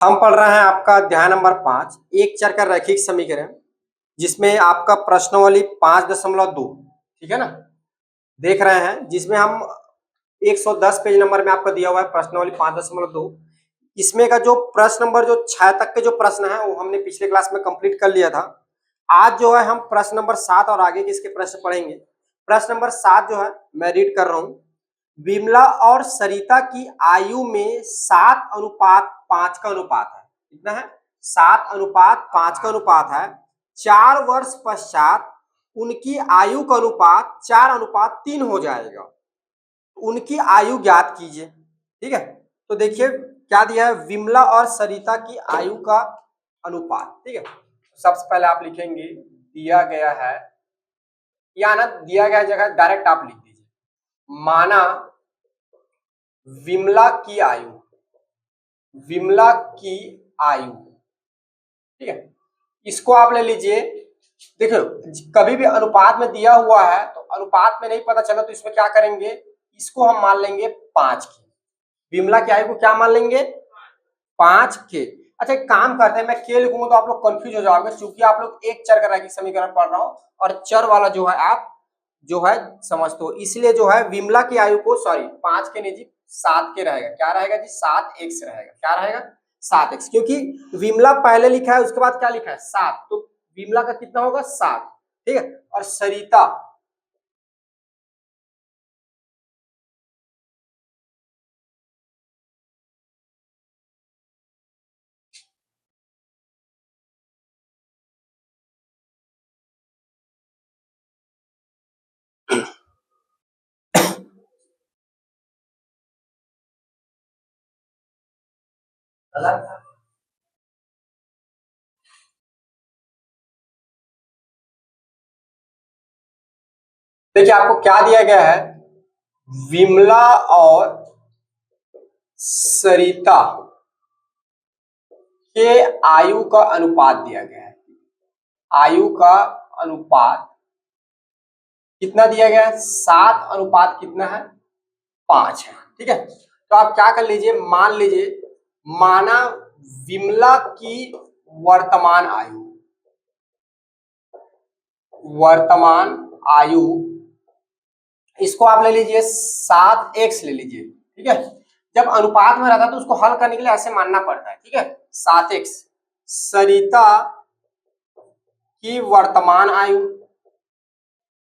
हम पढ़ रहे हैं आपका अध्याय नंबर 5 एक चर का रैखिक समीकरण, जिसमें आपका प्रश्नावली 5.2 ठीक है ना, देख रहे हैं। जिसमें हम 110 पेज नंबर में आपका दिया हुआ है प्रश्नावली 5.2। इसमें का जो प्रश्न नंबर जो 6 तक के जो प्रश्न है वो हमने पिछले क्लास में कंप्लीट कर लिया था। आज जो है हम प्रश्न नंबर 7 और आगे के इसके प्रश्न पढ़ेंगे। प्रश्न नंबर 7 जो है मैं रीड कर रहा हूं। विमला और सरिता की आयु में 7:5 का अनुपात है। कितना है? 7:5 का अनुपात है। 4 वर्ष पश्चात उनकी आयु का अनुपात 4:3 हो जाएगा। उनकी आयु ज्ञात कीजिए। ठीक है, तो देखिए क्या दिया है, विमला और सरिता की आयु का अनुपात। ठीक है, सबसे पहले आप लिखेंगे दिया गया है, या ना दिया गया जगह डायरेक्ट आप लिख दीजिए, माना विमला की आयु, विमला की आयु। ठीक है, इसको आप ले लीजिए। देखो कभी भी अनुपात में दिया हुआ है तो अनुपात में नहीं पता चला तो इसमें क्या करेंगे, इसको हम मान लेंगे 5 के। विमला की आयु को क्या मान लेंगे? 5 के। अच्छा एक काम करते हैं, मैं के लिखूंगा तो आप लोग कंफ्यूज हो जाओगे, क्योंकि आप लोग एक चर का रैखिक समीकरण पढ़ रहा हो और चर वाला जो है आप जो है समझते हो, इसलिए जो है विमला की आयु को 5 के नहीं जी 7 के रहेगा। क्या रहेगा जी? 7x रहेगा। क्या रहेगा? 7x, क्योंकि विमला पहले लिखा है उसके बाद क्या लिखा है 7, तो विमला का कितना होगा? 7। ठीक है, और सरिता देखिए आपको क्या दिया गया है, विमला और सरिता के आयु का अनुपात दिया गया है। आयु का अनुपात कितना दिया गया है? 7 अनुपात कितना है? 5 है। ठीक है, तो आप क्या कर लीजिए, मान लीजिए, माना विमला की वर्तमान आयु, वर्तमान आयु इसको आप ले लीजिए 7x ले लीजिए। ठीक है, जब अनुपात में रहता है तो उसको हल करने के लिए ऐसे मानना पड़ता है। ठीक है, 7x। सरिता की वर्तमान आयु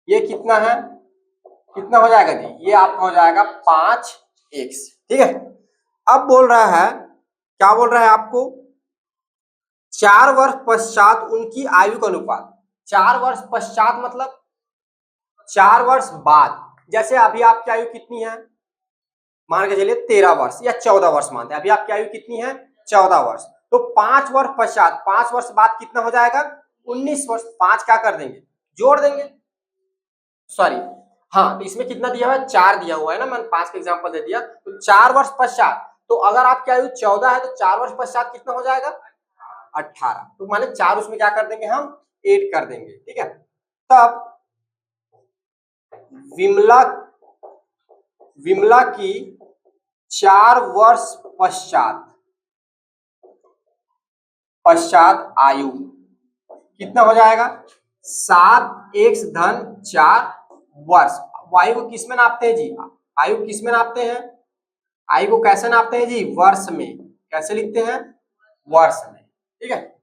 ये कितना है? कितना हो जाएगा जी? ये आपका हो जाएगा 5x। ठीक है, अब बोल रहा है, क्या बोल रहा है आपको? 4 वर्ष पश्चात उनकी आयु का अनुपात। 4 वर्ष पश्चात मतलब 4 वर्ष बाद। जैसे अभी आपकी आयु कितनी है? मान के चलिए 13 वर्ष या 14 वर्ष मानते हैं। अभी आपकी आयु कितनी है? 14 वर्ष। तो 5 वर्ष पश्चात, 5 वर्ष बाद कितना हो जाएगा? 19 वर्ष। 5 क्या कर देंगे? जोड़ देंगे। हाँ, तो इसमें कितना दिया हुआ है? 4 दिया हुआ है ना, मैंने 5 का एग्जांपल दे दिया। तो 4 वर्ष पश्चात, तो अगर आपकी आयु 14 है तो 4 वर्ष पश्चात कितना हो जाएगा? 18। तो माने 4 उसमें क्या कर देंगे हम? ऐड कर देंगे। ठीक है, तब विमला की 4 वर्ष पश्चात आयु कितना हो जाएगा? 7x धन 4 वर्ष। आयु को किस में नापते हैं जी? आयु किस में नापते हैं? आयु को कैसे नापते हैं जी? वर्ष में। कैसे लिखते हैं? वर्ष में। ठीक है,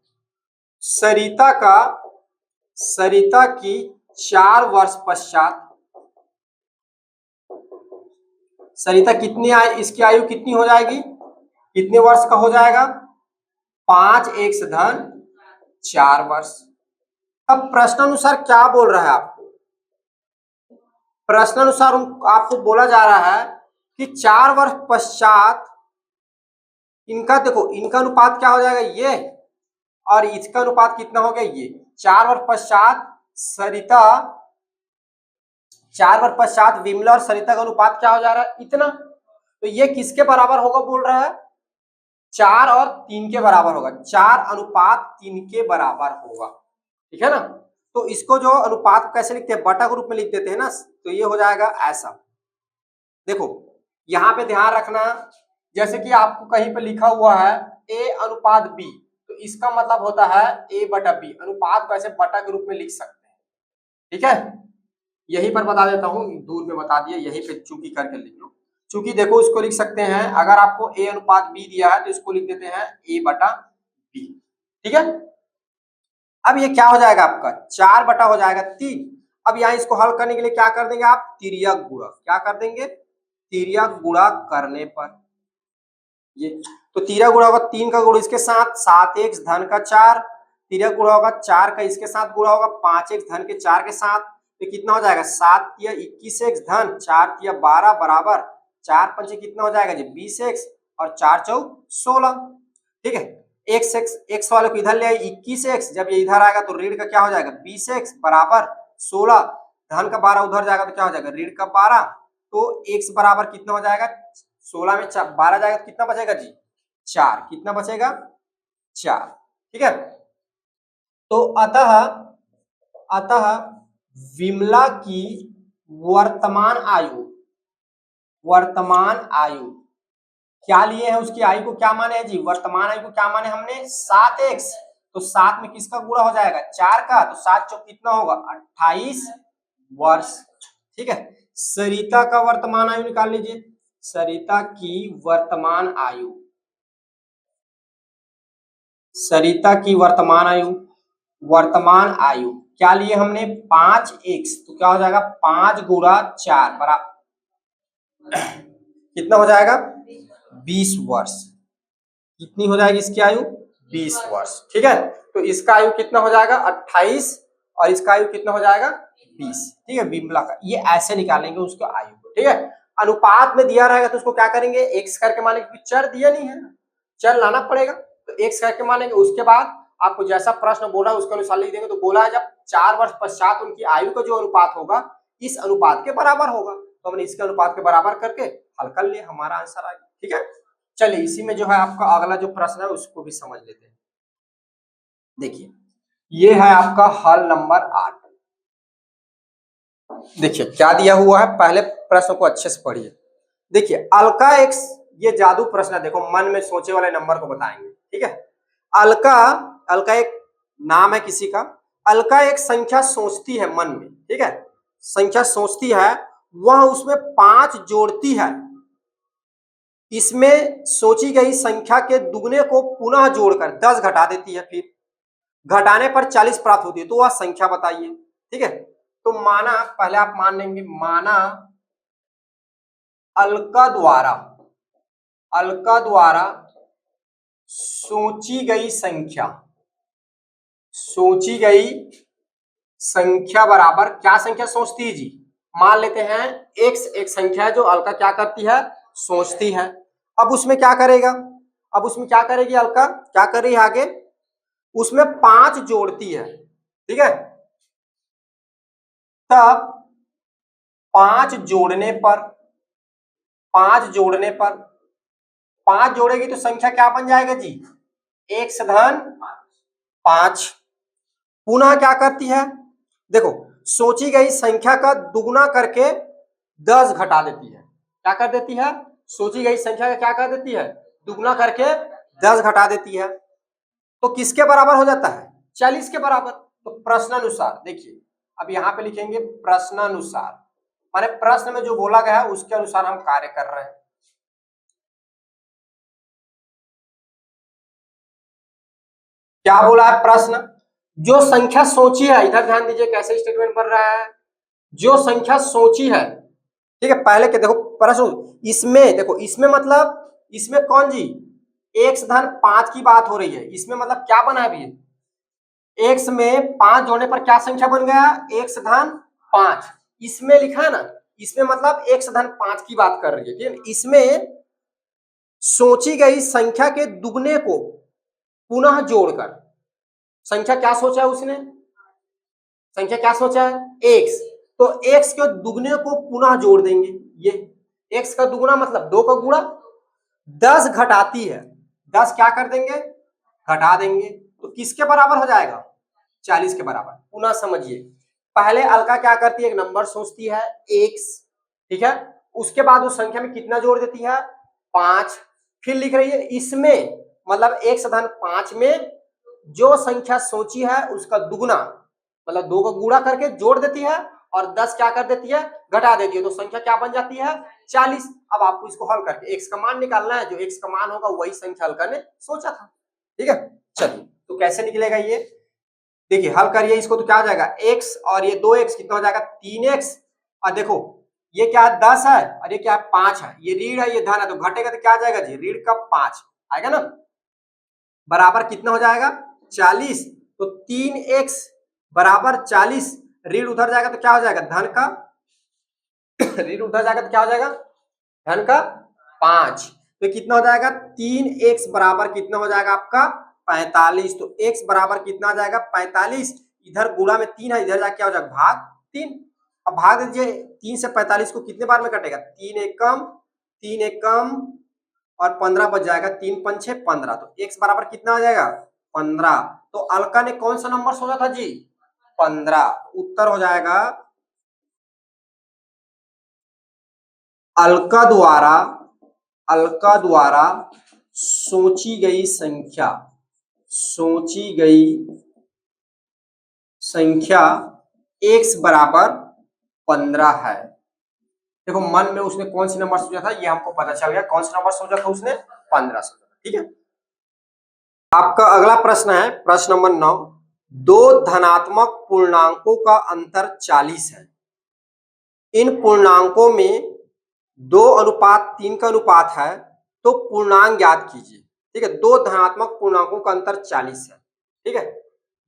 सरिता की 4 वर्ष पश्चात, सरिता कितनी इसकी आयु कितनी हो जाएगी? कितने वर्ष का हो जाएगा? 5x धन 4 वर्ष। अब प्रश्नानुसार क्या बोल रहा है आपको? प्रश्नानुसार आपको बोला जा रहा है कि 4 वर्ष पश्चात इनका, देखो इनका अनुपात क्या हो जाएगा? ये, और इसका अनुपात कितना हो गया? ये। 4 वर्ष पश्चात सरिता, 4 वर्ष पश्चात विमला और सरिता का अनुपात क्या हो जा रहा है? इतना। तो ये किसके बराबर होगा बोल रहा है? 4 और 3 के बराबर होगा। 4:3 के बराबर होगा। ठीक है ना, तो इसको जो अनुपात कैसे लिखते हैं? बटा के रूप में लिख देते हैं ना, तो ये हो जाएगा ऐसा। देखो यहाँ पे ध्यान रखना, जैसे कि आपको कहीं पे लिखा हुआ है ए अनुपात बी, तो इसका मतलब होता है ए बटा बी। अनुपात को ऐसे बटा के रूप में लिख सकते हैं, ठीक है। यहीं पर बता देता हूँ, दूर में बता दिया, यहीं पे चूंकि करके लिख लो। चूंकि देखो इसको लिख सकते हैं, अगर आपको ए अनुपात बी दिया है तो इसको लिख देते हैं ए बटा बी, ठीक है। अब ये क्या हो जाएगा आपका 4 बटा हो जाएगा 3। अब यहाँ इसको हल करने के लिए क्या कर देंगे आप, तिर्यक गुणा। क्या कर देंगे, तिर्यक गुणा करने पर ये, तो तिर्यक गुणा होगा 3 का गुण इसके साथ 7x धन का 4, तिर्यक गुणा होगा 4 का इसके साथ गुणा होगा 5x धन के 4 के साथ, तो कितना हो जाएगा 7 या 21x धन 4 या 12 बराबर 4 पंचे कितना हो जाएगा जी 20x और 4 चौक 16, ठीक है। x वाले को इधर ले आए 21x, जब ये इधर आएगा तो ऋण का क्या हो जाएगा 20x बराबर 16, धन का 12 उधर जाएगा तो क्या हो जाएगा ऋण का 12, तो x बराबर कितना हो जाएगा 16 में 12 जाएगा तो कितना बचेगा जी 4, कितना बचेगा 4, ठीक है। तो अतः विमला की वर्तमान आयु क्या लिए है, उसकी आयु को क्या माने है जी, वर्तमान आयु को क्या माने हमने 7x, तो 7 में किसका गुणा हो जाएगा 4 का, तो 7 चौक कितना होगा 28 वर्ष, ठीक है। सरिता का वर्तमान आयु निकाल लीजिए, सरिता की वर्तमान आयु, सरिता की वर्तमान आयु क्या लिए हमने 5x, तो क्या हो जाएगा 5 गुणा 4 बराबर कितना हो जाएगा 20 वर्ष। कितनी हो जाएगी इसकी आयु 20 वर्ष, ठीक है। तो इसका आयु कितना हो जाएगा 28 और इसका आयु कितना हो जाएगा 20, ठीक है। विमला का ये ऐसे निकालेंगे उसको आयु को, ठीक है। अनुपात में दिया रहेगा तो उसको क्या करेंगे x करके मानेंगे, चर दिया नहीं है चर लाना पड़ेगा, तो x करके मानेंगे। उसके बाद आपको जैसा प्रश्न बोला उसके अनुसार लिख देंगे। तो बोला है जब 4 वर्ष पश्चात उनकी आयु का जो अनुपात होगा इस अनुपात के बराबर होगा, तो हमने इसके अनुपात के बराबर करके हल कर लिया, हमारा आंसर आ गया, ठीक है। चलिए इसी में जो है आपका अगला जो प्रश्न है उसको भी समझ लेते हैं। देखिए ये है आपका हल नंबर 8। देखिए क्या दिया हुआ है, पहले प्रश्न को अच्छे से पढ़िए। देखिए अलका एक, ये जादू प्रश्न है, देखो मन में सोचे वाले नंबर को बताएंगे, ठीक है। अलका एक नाम है किसी का, अलका एक संख्या सोचती है मन में, ठीक है, संख्या सोचती है, वह उसमें 5 जोड़ती है, इसमें सोची गई संख्या के दुगने को पुनः जोड़कर 10 घटा देती है, फिर घटाने पर 40 प्राप्त होती है, तो वह संख्या बताइए, ठीक है। तो माना, पहले आप मान लेंगे, माना अलका द्वारा सोची गई संख्या बराबर क्या संख्या सोचती है जी, मान लेते हैं x एक संख्या है जो अलका क्या करती है सोचती है। अब उसमें क्या करेगा, अब उसमें क्या करेगी अलका, क्या कर रही है आगे, उसमें 5 जोड़ती है, ठीक है। तब 5 जोड़ने पर 5 जोड़ेगी तो संख्या क्या बन जाएगा जी x धन 5। पुनः क्या करती है, देखो सोची गई संख्या का दुगुना करके 10 घटा देती है, क्या कर देती है, सोची गई संख्या का क्या कर देती है दुगुना करके 10 घटा देती है, तो किसके बराबर हो जाता है 40 के बराबर। तो प्रश्नानुसार देखिए, अब यहां पे लिखेंगे प्रश्नानुसार, माने प्रश्न में जो बोला गया है उसके अनुसार हम कार्य कर रहे हैं। क्या बोला है प्रश्न, जो संख्या सोची है, इधर ध्यान दीजिए कैसे स्टेटमेंट बन रहा है, जो संख्या सोची है, ठीक है। पहले के देखो प्रश्न, इसमें देखो, इसमें मतलब इसमें कौन जी x धन 5 की बात हो रही है, इसमें मतलब क्या बना है अभी, x में 5 जोड़ने पर क्या संख्या बन गया x धन 5, इसमें लिखा है ना, इसमें मतलब x धन 5 की बात कर रही है, ठीक है। इसमें सोची गई संख्या के दुगने को पुनः जोड़कर, संख्या क्या सोचा है उसने, संख्या क्या सोचा है x, तो x के दुगने को पुनः जोड़ देंगे, ये x का दुगुना मतलब 2 का गुणा, 10 घटाती है, 10 क्या कर देंगे घटा देंगे, तो किसके बराबर हो जाएगा 40 के बराबर। पुनः समझिए, पहले अलका क्या करती है, एक नंबर सोचती है x, ठीक है, उसके बाद उस संख्या में कितना जोड़ देती है 5, फिर लिख रही है इसमें, मतलब x धन 5 में जो संख्या सोची है उसका दुगुना, मतलब 2 का गुणा करके जोड़ देती है और 10 क्या कर देती है, घटा देती है, तो संख्या क्या बन जाती है, 40। अब आपको इसको हल करके x का मान निकालना है, जो x का मान होगा वही संख्या हल करने सोचा था। ठीक है, चलिए तो कैसे निकलेगा ये, देखिए हल करिए इसको, तो क्या हो जाएगा x और ये 2x कितना हो जाएगा 3x, और देखो ये क्या है 10 है और ये क्या है 5 है, ये ऋण है ये धन है, तो घटेगा तो क्या आ जाएगा जी, ऋण का 5 आएगा ना, बराबर कितना हो जाएगा 40। तो 3x बराबर 40, ऋण उधर जाएगा तो क्या हो जाएगा धन का ऋण उधर जाएगा तो क्या हो जाएगा धन का 5, तो कितना हो जाएगा 3x बराबर कितना हो जाएगा आपका 45, तो x बराबर कितना आ जाएगा 45, इधर गुणा में 3 है, इधर जाके क्या हो जाएगा भाग 3। अब भाग दीजिए 3 से 45 को कितने बार में कटेगा, 3 एक कम और 15 बच जाएगा, 3 पंचे 15, तो x बराबर कितना आ जाएगा 15। तो अलका ने कौन सा नंबर सोचा था जी 15, उत्तर हो जाएगा अलका द्वारा सोची गई संख्या x बराबर 15 है। देखो मन में उसने कौन सी नंबर सोचा था ये हमको पता चल गया, कौन सा नंबर सोचा था उसने 15 सोचा। ठीक है, आपका अगला प्रश्न है प्रश्न नंबर 9, दो धनात्मक पूर्णांकों का अंतर 40 है, इन पूर्णांकों में 2:3 का अनुपात है, तो पूर्णांक ज्ञात कीजिए। ठीक है, दो धनात्मक पूर्णांकों का अंतर 40 है। ठीक है,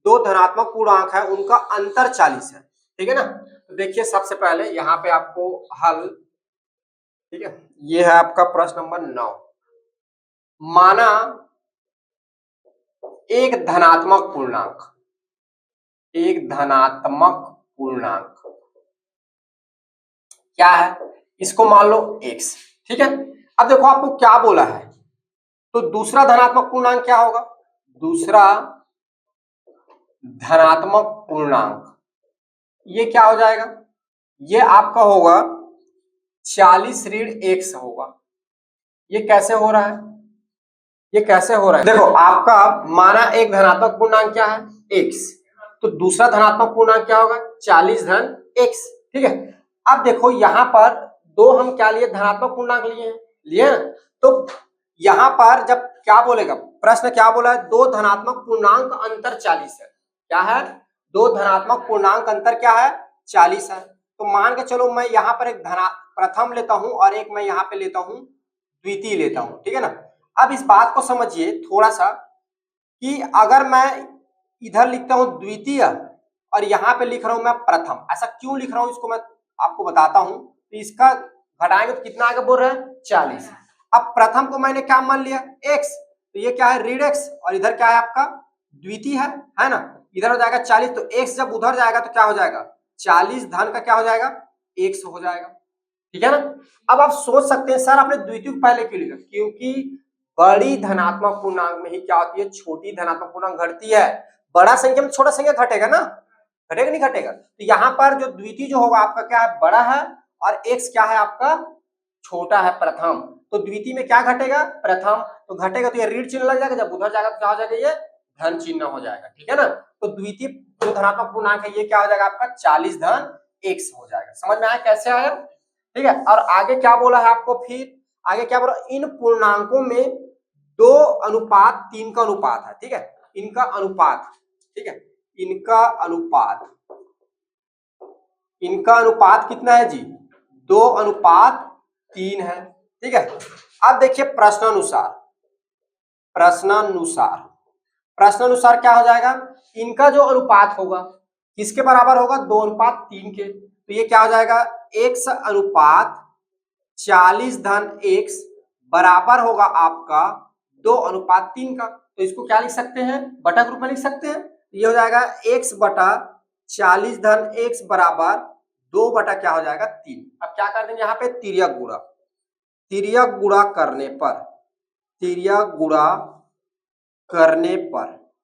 दो धनात्मक पूर्णांक है उनका अंतर 40 है। ठीक है ना, तो देखिए सबसे पहले यहाँ पे आपको हल, ठीक है, ये है आपका प्रश्न नंबर 9, माना एक धनात्मक पूर्णांक क्या है, इसको मान लो x। ठीक है, अब देखो आपको क्या बोला है, तो दूसरा धनात्मक पूर्णांक क्या होगा, दूसरा धनात्मक पूर्णांक ये क्या हो जाएगा, ये आपका होगा 40 ऋण x होगा। ये कैसे हो रहा है, ये कैसे हो रहा है, देखो आपका माना एक धनात्मक पूर्णांक क्या है x, तो दूसरा धनात्मक पूर्णांक क्या होगा 40 धन x। ठीक है, अब देखो यहाँ पर दो हम क्या लिए, धनात्मक पूर्णांक लिए ना, तो यहाँ पर जब क्या बोलेगा, प्रश्न क्या बोला है, दो धनात्मक पूर्णांक अंतर 40 है, क्या है, दो धनात्मक पूर्णांक अंतर क्या है 40 है। तो मान के चलो मैं यहाँ पर एक प्रथम लेता हूं और एक मैं यहाँ पे लेता हूं द्वितीय लेता हूं। ठीक है ना, अब इस बात को समझिए थोड़ा सा कि अगर मैं इधर लिखता हूं द्वितीय और यहाँ पे लिख रहा हूं मैं प्रथम, ऐसा क्यों लिख रहा हूं इसको मैं आपको बताता हूं। तो इसका घटाएंगे तो कितना आगे बोल रहे हैं 40। अब प्रथम को मैंने क्या मान लिया x, तो ये क्या है ऋण x और इधर क्या है आपका द्वितीय है ना, इधर हो जाएगा 40, तो x जब उधर जाएगा तो क्या हो जाएगा 40 धन का क्या हो जाएगा x हो जाएगा। ठीक है ना, अब आप सोच सकते हैं सर आपने द्वितीय पहले क्यों लिखा, क्योंकि बड़ी धनात्मक पूर्णांक में ही क्या होती है छोटी धनात्मक पूर्णांक घटती है, बड़ा संख्या में छोटा संख्या घटेगा ना, घटेगा नहीं घटेगा, तो यहाँ पर जो द्वितीय जो होगा आपका क्या है बड़ा है और x क्या है आपका छोटा है प्रथम, तो द्वितीय में क्या घटेगा प्रथम, तो घटेगा तो ये ऋण चिन्ह लग जाएगा, जब उधर जाएगा तो क्या हो जाएगा ये धन चिन्ह हो जाएगा। ठीक है ना, तो द्वितीय जो धनात्मक पूर्णांक है ये क्या हो जाएगा आपका 40 धन x हो जाएगा। समझ में आया कैसे आया। ठीक है, और आगे क्या बोला है आपको, फिर आगे क्या बोला, इन पूर्णांकों में 2:3 का अनुपात है। ठीक है, इनका अनुपात, ठीक है, इनका अनुपात कितना है जी 2:3 है। ठीक है, अब देखिए प्रश्नानुसार क्या हो जाएगा, इनका जो अनुपात होगा किसके बराबर होगा 2:3 के, तो ये क्या हो जाएगा x अनुपात 40 धन x बराबर होगा आपका 2:3 का, तो इसको क्या लिख सकते हैं बटा के रूप में लिख सकते हैं, ये हो जाएगा x बटा 40 धन x बराबर 2 बटा क्या हो जाएगा 3। अब क्या कर देंगे यहाँ पे तिर्यक गुणा करने पर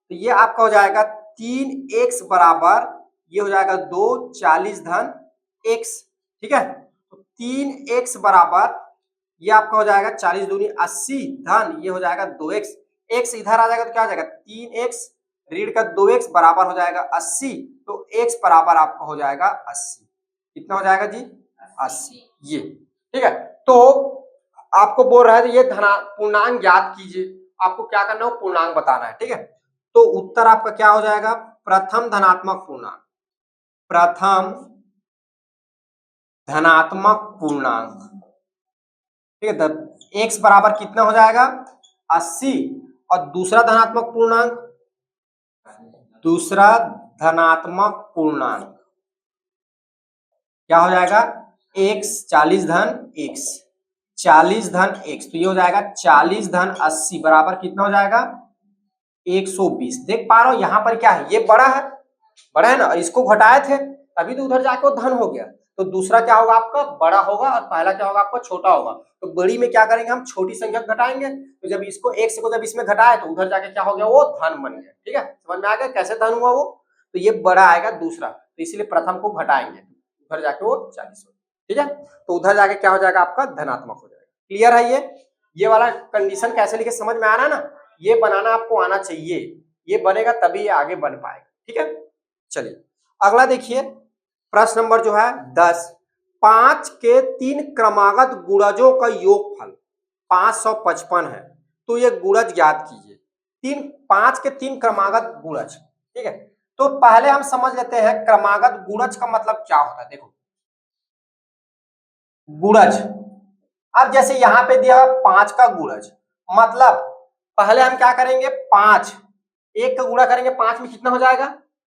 तो ये आपका हो जाएगा 3x बराबर ये हो जाएगा 2 40 धन x। ठीक है, तो 3x बराबर ये आपका हो जाएगा 40 दूनी 80 धन ये हो जाएगा 2x। x इधर आ जाएगा तो क्या हो जाएगा 3x ऋण का 2x बराबर हो जाएगा 80। तो x बराबर आपका हो जाएगा 80। कितना हो जाएगा जी 80। ये ठीक है। तो आपको बोल रहा है तो ये पूर्णांक ज्ञात कीजिए। आपको क्या करना है पूर्णांक बताना है। ठीक है, तो उत्तर आपका क्या हो जाएगा प्रथम धनात्मक पूर्णांक। प्रथम धनात्मक पूर्णांक ठीक है, तो x बराबर कितना हो जाएगा 80। और दूसरा धनात्मक पूर्णांक, दूसरा धनात्मक पूर्णांक क्या हो जाएगा x 40 धन x, 40 धन x, तो ये हो जाएगा 40 धन 80 बराबर कितना हो जाएगा 120। देख पा रहे हो यहाँ पर क्या है, ये बड़ा है ना, इसको घटाए थे तभी तो उधर जाके वो धन हो गया। तो दूसरा क्या होगा आपका बड़ा होगा और पहला क्या होगा आपका छोटा होगा। तो बड़ी में क्या करेंगे हम छोटी संख्या घटाएंगे। तो जब इसको x को जब इसमें घटाए तो उधर जाके क्या हो गया वो धन बन गया। ठीक है, समझ में आ गया कैसे धन हुआ वो। तो ये बड़ा आएगा दूसरा, तो इसीलिए प्रथम को घटाएंगे उधर जाके वो 40 हो। ठीक है, तो उधर जाके क्या हो जाएगा आपका धनात्मक हो जाएगा। क्लियर है ये वाला कंडीशन कैसे लिखे समझ में आ रहा है ना। ये बनाना आपको आना चाहिए, ये बनेगा तभी ये आगे बन पाएगा। ठीक है, चलिए अगला देखिए प्रश्न नंबर जो है 10। 5 के 3 क्रमागत गुणजों का योगफल 555 है, तो ये गुणज ज्ञात कीजिए। 5 के 3 क्रमागत गुणज। ठीक है, तो पहले हम समझ लेते हैं क्रमागत गुणज का मतलब क्या होता है। देखो गुणज, अब जैसे यहां पे दिया 5 का गुणज, मतलब पहले हम क्या करेंगे 5 एक का गुणा करेंगे 5 में कितना हो जाएगा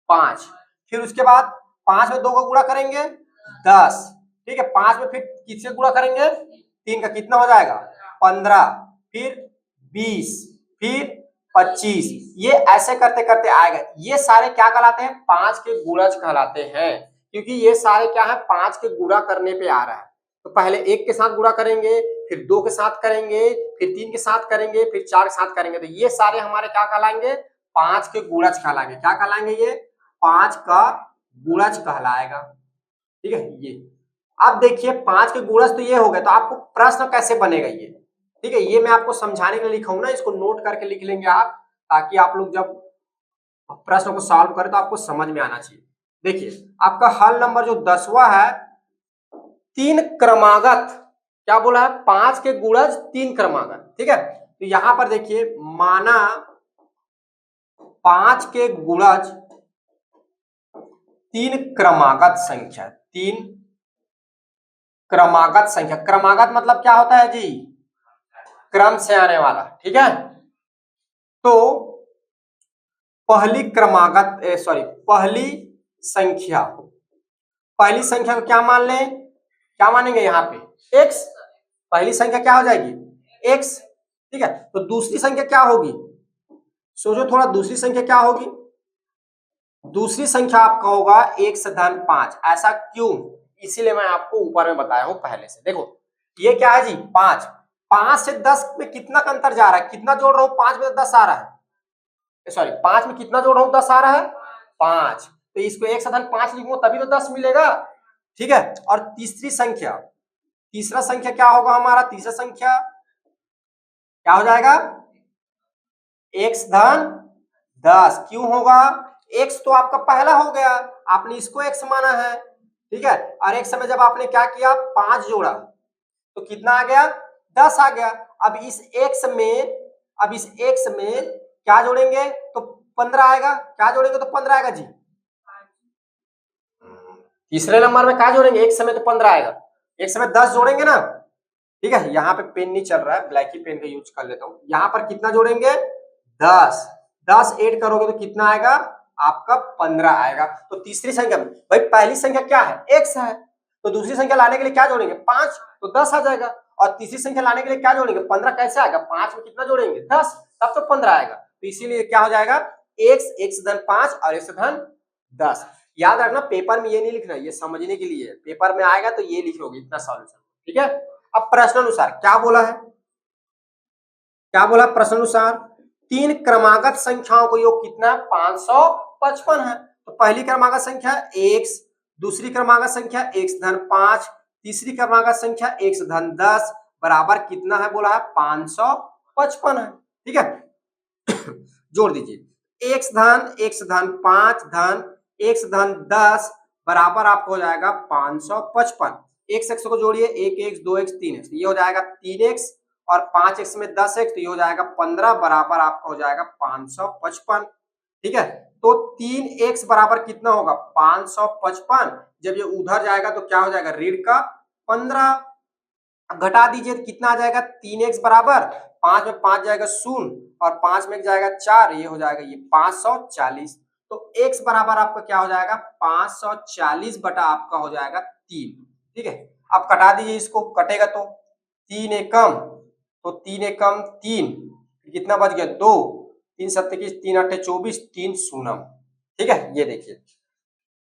5। फिर उसके बाद 5 में 2 का गुणा करेंगे 10। ठीक है, 5 में फिर किससे गुणा करेंगे 3 का कितना हो जाएगा 15, फिर 20, फिर 25। ये ऐसे करते करते आएगा। ये सारे क्या कहलाते हैं 5 के गुणज कहलाते हैं, क्योंकि ये सारे क्या है 5 के गुणा करने पे आ रहा है। तो पहले 1 के साथ गुणा करेंगे, फिर 2 के साथ करेंगे, फिर 3 के साथ करेंगे, फिर 4 के साथ करेंगे। तो ये सारे हमारे क्या कहलाएंगे 5 के गुणज कहलाएंगे। क्या कहलाएंगे ये 5 का गुणज कहलाएगा। ठीक है, ये अब देखिए 5 के गुणज तो ये हो गए। तो आपको प्रश्न कैसे बनेगा ये, ठीक है, ये मैं आपको समझाने के लिए लिखा हूं ना, इसको नोट करके लिख लेंगे आप, ताकि आप लोग जब प्रश्न को सॉल्व करें तो आपको समझ में आना चाहिए। देखिए आपका हल नंबर जो 10वां है 3 क्रमागत, क्या बोला है 5 के गुणज 3 क्रमागत। ठीक है, तो यहां पर देखिए माना 5 के गुणज 3 क्रमागत संख्या, 3 क्रमागत संख्या। क्रमागत मतलब क्या होता है जी क्रम से आने वाला। ठीक है, तो पहली क्रमागत पहली संख्या, पहली संख्या को क्या मान लें, क्या मानेंगे यहाँ पे x। पहली संख्या क्या हो जाएगी x। ठीक है, तो दूसरी संख्या क्या होगी, सोचो थोड़ा, दूसरी संख्या क्या होगी। दूसरी संख्या आपका होगा 1 से धन 5। ऐसा क्यों, इसीलिए मैं आपको ऊपर में बताया हूं पहले से। देखो ये क्या है जी 5, 5 से 10 में कितना का अंतर जा रहा है, कितना जोड़ रहा हूं 5 में 10 आ रहा है, सॉरी 5 में कितना जोड़ रहा हूं 10 आ रहा है 5। तो इसको 1 से धन 5 लिखूंगा तभी तो 10 मिलेगा। ठीक है, और तीसरी संख्या, तीसरा संख्या क्या होगा हमारा, तीसरा संख्या क्या हो जाएगा x धन 10। क्यों होगा, x तो आपका पहला हो गया, आपने इसको x माना है। ठीक है, और एक समय जब आपने क्या किया 5 जोड़ा तो कितना आ गया 10 आ गया। अब इस x में क्या जोड़ेंगे तो 15 आएगा। क्या जोड़ेंगे तो 15 आएगा जी, तीसरे नंबर में क्या जोड़ेंगे एक समय तो 15 आएगा, एक समय 10 जोड़ेंगे ना। ठीक है, यहाँ पे पेन नहीं चल रहा है, ब्लैक ही पेन का यूज कर लेता हूँ। यहाँ पर कितना जोड़ेंगे 10, 10 ऐड करोगे तो कितना आएगा आपका 15 आएगा। तो तीसरी संख्या में भाई पहली संख्या क्या है x है, तो दूसरी संख्या लाने के लिए क्या जोड़ेंगे 5, तो 10 आ जाएगा। और तीसरी संख्या लाने के लिए क्या जोड़ेंगे 15। कैसे आएगा 5 में कितना जोड़ेंगे 10, तब तो 15 आएगा। तो इसीलिए क्या हो जाएगा x धन 5 और x धन 10। याद रखना पेपर में ये नहीं लिखना, ये समझने के लिए, पेपर में आएगा तो ये लिखोगे इतना सॉल्यूशन। ठीक है, अब प्रश्नानुसार क्या बोला है, क्या बोला प्रश्नानुसार 3 क्रमागत संख्याओं का योग कितना है 555 है। तो पहली क्रमागत संख्या x, दूसरी क्रमागत संख्या x धन 5, तीसरी क्रमागत संख्या x धन 10 बराबर कितना है बोला है 555 है। ठीक है, जोड़ दीजिए, x धन 5 धन x धन 10 बराबर आपको हो जाएगा 555। x x को जोड़िए, 1x 2x 3x, ये हो जाएगा 3x और 5x में 10x, तो ये हो जाएगा 15 बराबर आपका हो जाएगा 555। ठीक है, तो 3x बराबर कितना होगा 555। जब ये उधर जाएगा तो क्या हो जाएगा ऋण का 15, घटा दीजिए तो कितना आ जाएगा 3x बराबर 5 में 5 जाएगा 0 और 5 में जाएगा 4, ये हो जाएगा ये 540। तो x बराबर आपका क्या हो जाएगा 540 बटा आपका हो जाएगा 3। ठीक है, अब कटा दीजिए इसको, कटेगा तो 3 एकम, तो 3 एकम 3, कितना बच गया 2, 3 सत्ते 3 8 24, 3 शून्य। ठीक है, ये देखिए,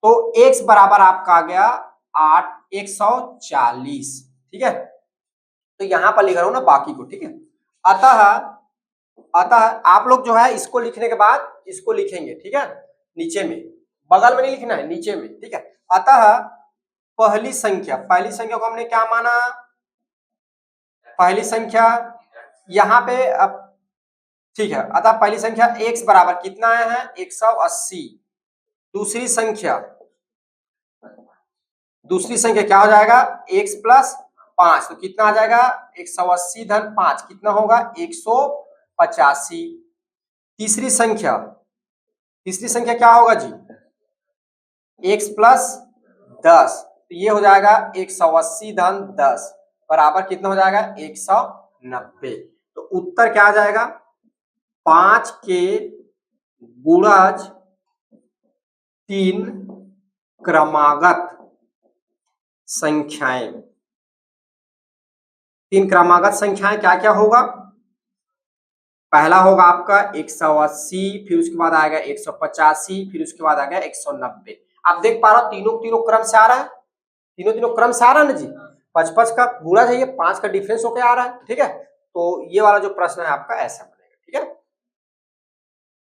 तो x बराबर आपका आ गया 140। ठीक है, तो यहां पर लिख रहा हूं ना बाकी को। ठीक है, अतः अतः आप लोग जो है इसको लिखने के बाद इसको लिखेंगे। ठीक है, नीचे में, बगल में नहीं लिखना है, नीचे में। ठीक है, अतः पहली संख्या को हमने क्या माना, पहली संख्या यहाँ पे अब, ठीक है, अतः पहली संख्या x बराबर कितना आया है 180। दूसरी संख्या क्या हो जाएगा x प्लस 5, तो कितना आ जाएगा 180 धन 5 कितना होगा 185। तीसरी संख्या क्या होगा जी x प्लस 10, तो ये हो जाएगा 180 धन 10 बराबर कितना हो जाएगा 190। तो उत्तर क्या आ जाएगा 5 के गुणज 3 क्रमागत संख्याएं। 3 क्रमागत संख्याएं क्या क्या होगा, पहला होगा आपका 180, फिर उसके बाद आएगा 185, फिर उसके बाद आ गया 190। आप देख पा रहे हो तीनों क्रम से आ रहा है, तीनों क्रम से आ रहा है ना जी। 55 का गुणा है, 5 का डिफरेंस होकर आ रहा है। ठीक है, तो ये वाला जो प्रश्न है आपका ऐसा बनेगा। ठीक है,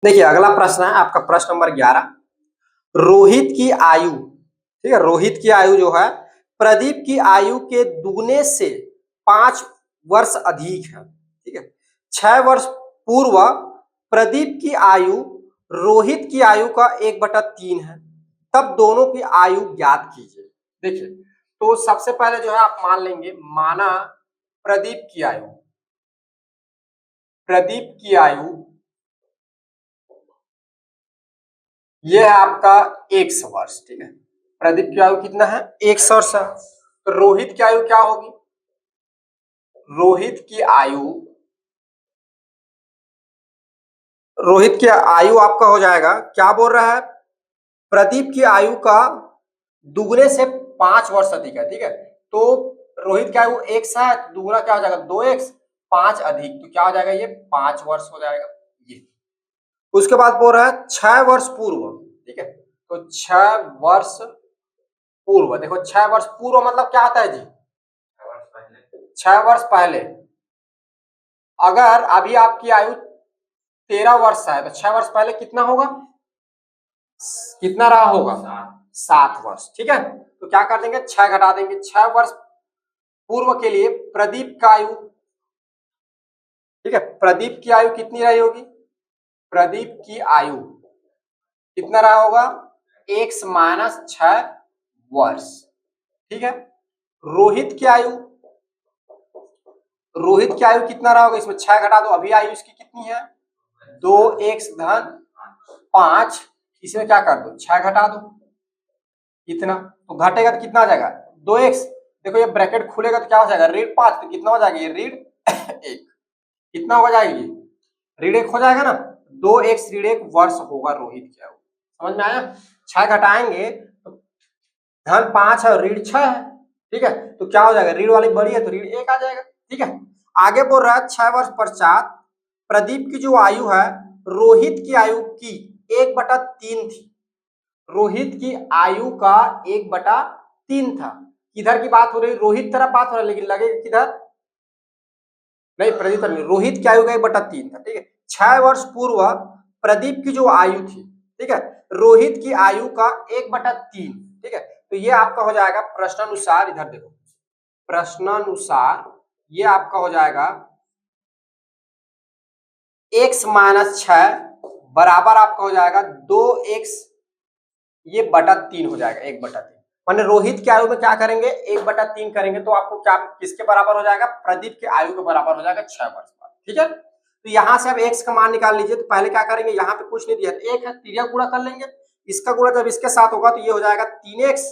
देखिए अगला प्रश्न है आपका प्रश्न नंबर 11। रोहित की आयु, ठीक है, रोहित की आयु जो है प्रदीप की आयु के दुगने से 5 वर्ष अधिक है। ठीक है, 6 वर्ष पूर्व प्रदीप की आयु रोहित की आयु का 1/3 है, तब दोनों की आयु ज्ञात कीजिए। देखिए, तो सबसे पहले जो है आप मान लेंगे, माना प्रदीप की आयु ये है आपका 100 वर्ष। ठीक है, प्रदीप की आयु कितना है 100 वर्ष है। तो रोहित की आयु क्या होगी, रोहित की आयु आपका हो जाएगा, क्या बोल रहा है, प्रदीप की आयु का दुगने से 5 वर्ष अधिक है। ठीक है, तो रोहित की आयु 100 है, दुगना क्या हो जाएगा 2x, 5 अधिक, तो क्या हो जाएगा ये 5 वर्ष हो जाएगा ये। उसके बाद बोल रहा है 6 वर्ष पूर्व। ठीक है, तो 6 वर्ष पूर्व, देखो 6 वर्ष पूर्व मतलब क्या आता है जी 6 वर्ष पहले। अगर अभी आपकी आयु 13 वर्ष है, तो 6 वर्ष पहले कितना होगा, कितना रहा होगा 7 वर्ष। ठीक है, तो क्या कर देंगे 6 घटा देंगे, 6 वर्ष पूर्व के लिए प्रदीप का आयु, ठीक है, प्रदीप की आयु कितनी रही होगी, प्रदीप की आयु कितना रहा होगा x माइनस 6 वर्ष। ठीक है, रोहित की आयु कितना रहा होगा, इसमें 6 घटा दो, अभी आयु इसकी कितनी है 2x धन 5, इसमें क्या कर दो 6 घटा दो, कितना, तो घटेगा तो कितना आ जाएगा 2x। देखो ये ब्रैकेट खुलेगा तो क्या हो जाएगा ऋण 5, तो कितना हो जाएगा ये ऋण 1, कितना हो जाएगा ये ऋण 1 हो जाएगा ना, 2x ऋण 1 वर्ष होगा रोहित की आयु। समझ में आया, 6 घटाएंगे तो धन 5 है, ऋण 6 है। ठीक है, तो क्या हो जाएगा ऋण वाली बड़ी है तो ऋण 1 आ जाएगा। ठीक है, आगे बोल रहा है 6 वर्ष पश्चात प्रदीप की जो आयु है रोहित की आयु की 1/3 थी, रोहित की आयु का 1/3 था। किधर की बात हो रही, रोहित तरफ बात हो रही, लेकिन लगेगा किधर, नहीं प्रदीप नहीं, रोहित की आयु का 1/3 था। ठीक है, 6 वर्ष पूर्व प्रदीप की जो आयु थी, ठीक है, रोहित की आयु का 1/3। ठीक है, तो ये आपका हो जाएगा प्रश्नानुसार, इधर देखो प्रश्नानुसार ये आपका हो जाएगा x माइनस 6 बराबर आपका हो जाएगा 2x ये बटा 3 हो जाएगा, 1/3। माने रोहित के आयु में क्या करेंगे, 1/3 करेंगे तो आपको क्या किसके बराबर हो जाएगा, प्रदीप के आयु के बराबर हो जाएगा 6 वर्ष बाद। ठीक है, तो यहां से अब x का मान निकाल लीजिए। तो पहले क्या करेंगे, यहाँ पे कुछ नहीं दिया, एक है, तिर्यक गुणा कर लेंगे। इसका गुणा जब इसके साथ होगा तो ये हो जाएगा 3x,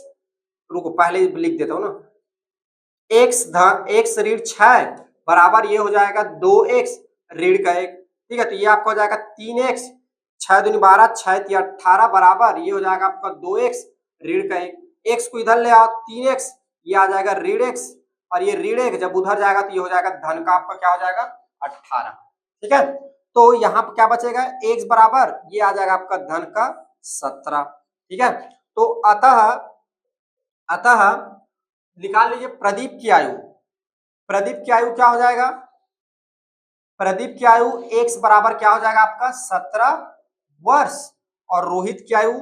रुको पहले लिख देता हूँ ना, x ऋण 6 बराबर ये हो जाएगा 2x ऋण का 1। ठीक है, तो ये आपका हो जाएगा 3x, 6 दूनी 12, 6 तिया 18 बराबर ये हो जाएगा आपका 2x ऋण का 1। x को इधर ले आओ 3x, ये आ जाएगा ऋण x, और ये ऋण 1 जब उधर जाएगा तो ये हो जाएगा धन का आपका क्या हो जाएगा 18। ठीक है, तो यहाँ पर क्या बचेगा, x बराबर ये आ जाएगा आपका धन का 17। ठीक है, तो अतः निकाल लीजिए प्रदीप की आयु। प्रदीप की आयु क्या हो जाएगा, प्रदीप की आयु x बराबर क्या हो जाएगा आपका 17 वर्ष, और रोहित की आयु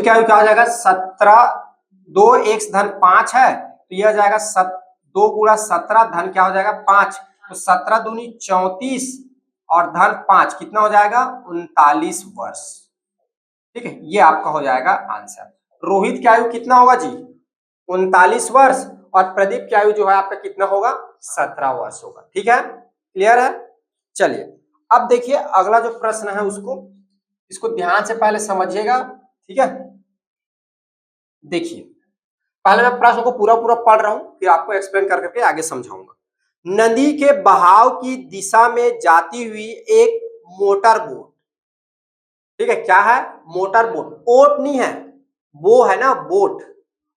क्या हो जाएगा 17, 2x धन 5 है तो यह जाएगा 2 गुणा 17 धन क्या हो जाएगा 5, तो 17 दूनी 34 और धन 5 कितना हो जाएगा 39 वर्ष। ठीक है, ये आपका हो जाएगा आंसर। रोहित की आयु कितना होगा जी 39 वर्ष, और प्रदीप की आयु जो है आपका कितना होगा 17 वर्ष होगा। ठीक है, क्लियर है। चलिए अब देखिए अगला जो प्रश्न है इसको ध्यान से पहले समझिएगा। ठीक है, देखिए पहले मैं प्रश्न को पूरा पूरा पढ़ रहा हूं, फिर आपको एक्सप्लेन कर करके आगे समझाऊंगा। नदी के बहाव की दिशा में जाती हुई एक मोटर बोट, ठीक है, क्या है मोटर बोट, ओट नहीं है, वो है ना बोट,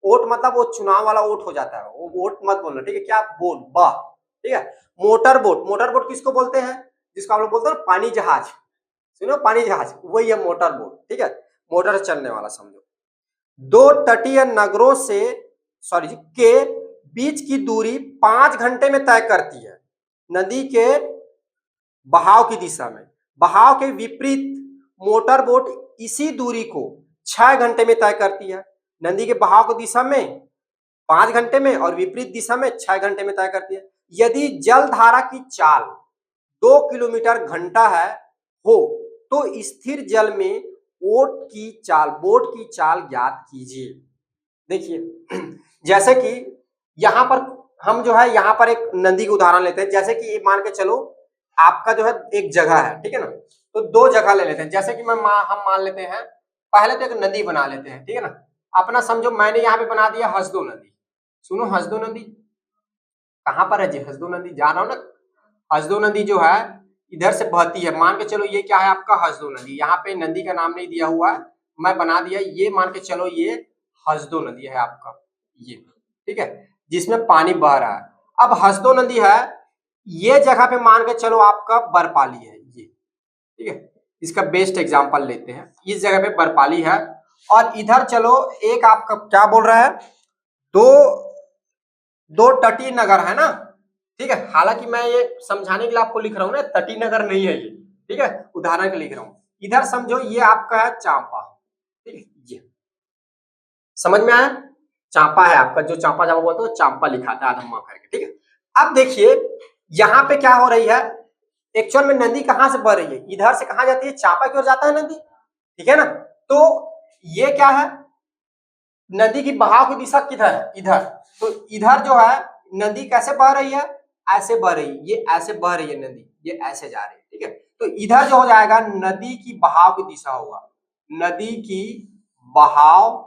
ओट मतलब वो चुनाव वाला ओट हो जाता है, वो ओट मत बोलना। ठीक है, क्या बोट बा, ठीक है, मोटर बोट। मोटर बोट किसको बोलते हैं, जिसको हम लोग बोलते हैं पानी जहाज, सुनो पानी जहाज, वही है मोटर बोट। ठीक है, मोटर से चलने वाला समझो। दो तटीय नगरों से के बीच की दूरी 5 घंटे में तय करती है। नदी के बहाव की दिशा में, बहाव के विपरीत मोटर बोट इसी दूरी को 6 घंटे में तय करती है। नदी के बहाव की दिशा में 5 घंटे में और विपरीत दिशा में 6 घंटे में तय करती है। यदि जल धारा की चाल 2 किलोमीटर घंटा है हो तो स्थिर जल में बोट की चाल ज्ञात कीजिए। देखिए जैसे कि यहां पर हम जो है यहाँ पर एक नदी का उदाहरण लेते हैं। जैसे कि मान के चलो आपका जो है एक जगह है, ठीक है ना, तो 2 जगह ले लेते हैं। जैसे कि हम मान लेते हैं, पहले तो एक नदी बना लेते हैं, ठीक है ना। अपना समझो मैंने यहाँ पे बना दिया हसदो नदी। सुनो हसदो नदी कहाँ पर है जी, हसदो नदी जा रहा हूँ ना। हसदो नदी जो है इधर से बहती है, मान के चलो ये क्या है आपका हसदो नदी। यहाँ पे नदी का नाम नहीं दिया हुआ है, मैं बना दिया, ये मान के चलो ये हसदो नदी है आपका, ये ठीक है, जिसमें पानी बह रहा है। अब हसदो नदी है, ये जगह पे मान के चलो आपका बरपाली है, ये ठीक है, इसका बेस्ट एग्जांपल लेते हैं। इस जगह पे बरपाली है, और इधर चलो एक आपका क्या बोल रहा है, दो तटीय नगर है ना, ठीक है। हालांकि मैं ये समझाने के लिए आपको लिख रहा हूँ ना, तटीय नगर नहीं है ये, ठीक है, उदाहरण के लिख रहा हूँ। इधर समझो ये आपका है चांपा, ठीक है, ये समझ में आया, चांपा है आपका, जो चांपा जब बोलते हो चांपा लिखा था आधम्मा करके, ठीक है। अब देखिए यहाँ पे क्या हो रही है, एक्चुअल में नदी कहाँ से बह रही है, इधर से कहाँ जाती है, चांपा की ओर जाता है नदी, ठीक है ना। तो ये क्या है, नदी की बहाव की दिशा किधर है, इधर। तो इधर जो है नदी कैसे बह रही है, ऐसे बह रही है, ये ऐसे बह रही है नदी, ये ऐसे जा रही है, ठीक है। तो इधर जो हो जाएगा नदी की बहाव की दिशा होगा, नदी की बहाव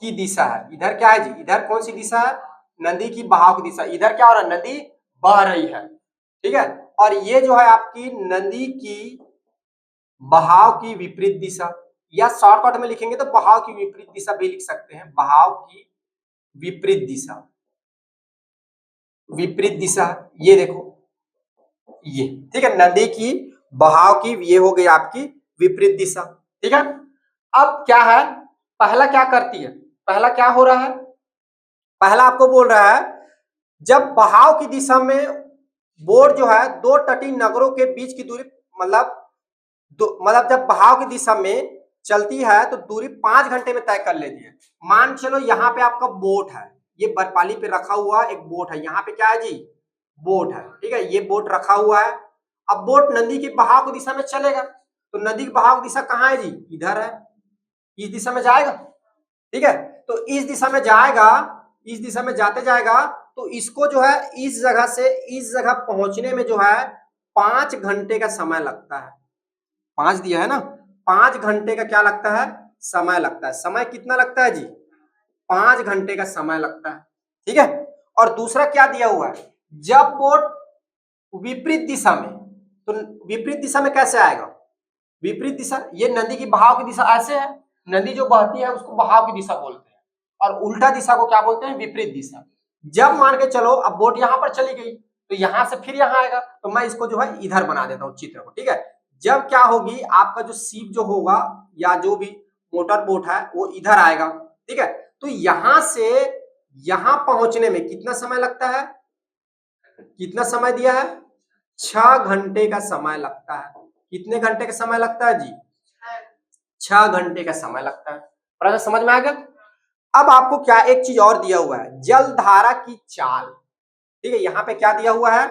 की दिशा है। इधर क्या है जी, इधर कौन सी दिशा है, नदी की बहाव की दिशा। इधर क्या हो रहा है, नदी बह रही है, ठीक है। और ये जो है आपकी नदी की बहाव की विपरीत दिशा, या शॉर्टकट में लिखेंगे तो बहाव की विपरीत दिशा भी लिख सकते हैं, बहाव की विपरीत दिशा। विपरीत दिशा ये देखो, ये ठीक है, नदी की बहाव की ये हो गई आपकी विपरीत दिशा, ठीक है। अब क्या है, पहला क्या करती है, पहला क्या हो रहा है, पहला आपको बोल रहा है जब बहाव की दिशा में बोट जो है 2 तटीय नगरों के बीच की दूरी, मतलब जब बहाव की दिशा में चलती है तो दूरी 5 घंटे में तय कर लेती है। मान चलो यहाँ पे आपका बोट है, ये बर्फाली पे रखा हुआ एक बोट है, यहाँ पे क्या है जी, बोट है, ठीक है, ये बोट रखा हुआ है। अब बोट नदी की बहाव की दिशा में चलेगा, तो नदी की बहाव की दिशा कहाँ है जी, इधर है, इस दिशा में जाएगा, ठीक है। तो इस दिशा में जाएगा, इस दिशा में जाते जाएगा, तो इसको जो है इस जगह से इस जगह पहुंचने में जो है 5 घंटे का समय लगता है। 5 दिया है ना, 5 घंटे का क्या लगता है, समय लगता है। समय कितना लगता है जी, 5 घंटे का समय लगता है, ठीक है। और दूसरा क्या दिया हुआ है, जब बोट विपरीत दिशा में, तो विपरीत दिशा में कैसे आएगा, विपरीत दिशा, ये नदी की बहाव की दिशा ऐसे है, नदी जो बहती है उसको बहाव की दिशा बोलते हैं, और उल्टा दिशा को क्या बोलते हैं, विपरीत दिशा। जब मान के चलो अब बोट यहां पर चली गई, तो यहां से फिर यहां आएगा, तो मैं इसको जो है इधर बना देता हूं चित्र को, ठीक है। जब क्या होगी, आपका जो सीप जो होगा या जो भी मोटर बोट है वो इधर आएगा, ठीक है। तो यहां से यहां पहुंचने में कितना समय लगता है, कितना समय दिया है, 6 घंटे का समय लगता है। कितने घंटे का समय लगता है जी, 6 घंटे का समय लगता है। प्रश्न समझ में आ गया। अब आपको क्या एक चीज और दिया हुआ है, जल धारा की चाल, ठीक है, यहाँ पे क्या दिया हुआ है,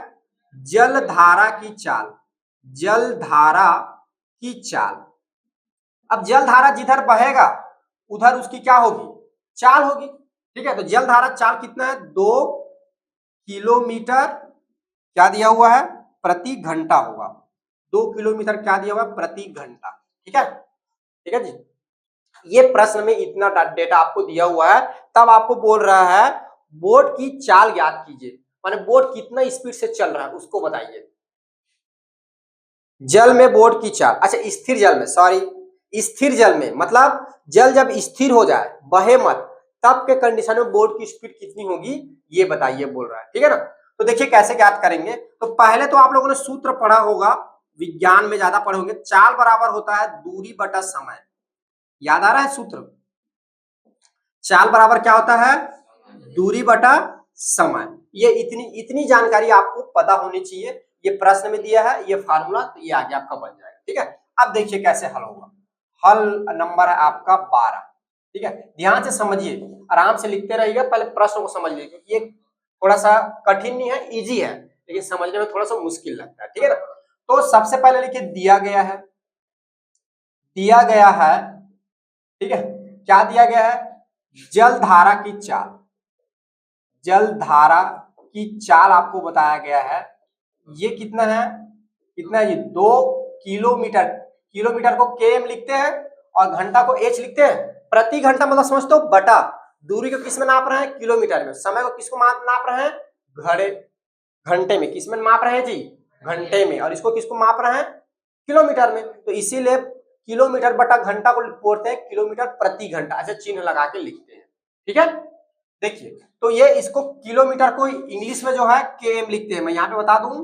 जल धारा की चाल, जल धारा की चाल। अब जल धारा जिधर बहेगा उधर उसकी क्या होगी, चाल होगी, ठीक है। तो जल धारा चाल कितना है, 2 किलोमीटर क्या दिया हुआ है, प्रति घंटा होगा, 2 किलोमीटर क्या दिया हुआ है, प्रति घंटा, ठीक है, ठीक है जी। ये प्रश्न में इतना डेटा आपको दिया हुआ है, तब आपको बोल रहा है बोट की चाल ज्ञात कीजिए, माने बोट कितना स्पीड से चल रहा है उसको बताइए। जल में बोट की चाल, अच्छा स्थिर जल में, सॉरी, स्थिर जल में मतलब जल जब स्थिर हो जाए, बहे मत, तब के कंडीशन में बोट की स्पीड कितनी होगी ये बताइए बोल रहा है, ठीक है ना। तो देखिए कैसे ज्ञात करेंगे, तो पहले तो आप लोगों ने सूत्र पढ़ा होगा, विज्ञान में ज्यादा पढ़े होंगे, चाल बराबर होता है दूरी बटा समय, याद आ रहा है सूत्र, चाल बराबर क्या होता है, दूरी बटा समय। ये इतनी इतनी जानकारी आपको पता होनी चाहिए, ये प्रश्न में दिया है, ये फार्मूला, तो ये आगे आपका बन जाएगा, ठीक है। अब देखिए कैसे हल होगा, हल नंबर है आपका 12, ठीक है। ध्यान से समझिए, आराम से लिखते रहिएगा, पहले प्रश्न को समझ लीजिए, क्योंकि ये थोड़ा सा कठिन नहीं है, इजी है, लेकिन समझने में थोड़ा सा मुश्किल लगता है, ठीक है ना। तो सबसे पहले लिखिए, दिया गया है, दिया गया है, ठीक है, क्या दिया गया है, जल धारा की चाल, जल धारा की चाल आपको बताया गया है, ये कितना है, कितना है ये, 2 किलोमीटर, किलोमीटर को केएम लिखते हैं और घंटा को एच लिखते हैं, प्रति घंटा मतलब समझते हो बटा, दूरी को किस में नाप रहे हैं, किलोमीटर में, समय को किसको नाप रहे हैं, घड़े घंटे में, किस में माप रहे हैं जी, घंटे में, और इसको किसको माप रहे हैं, किलोमीटर में, तो इसीलिए किलोमीटर बटा घंटा को बोलते हैं किलोमीटर प्रति घंटा, ऐसे चिन्ह लगा के लिखते हैं, ठीक है। देखिए तो ये इसको किलोमीटर को इंग्लिश में जो है केएम लिखते हैं, मैं यहाँ पे बता दूं,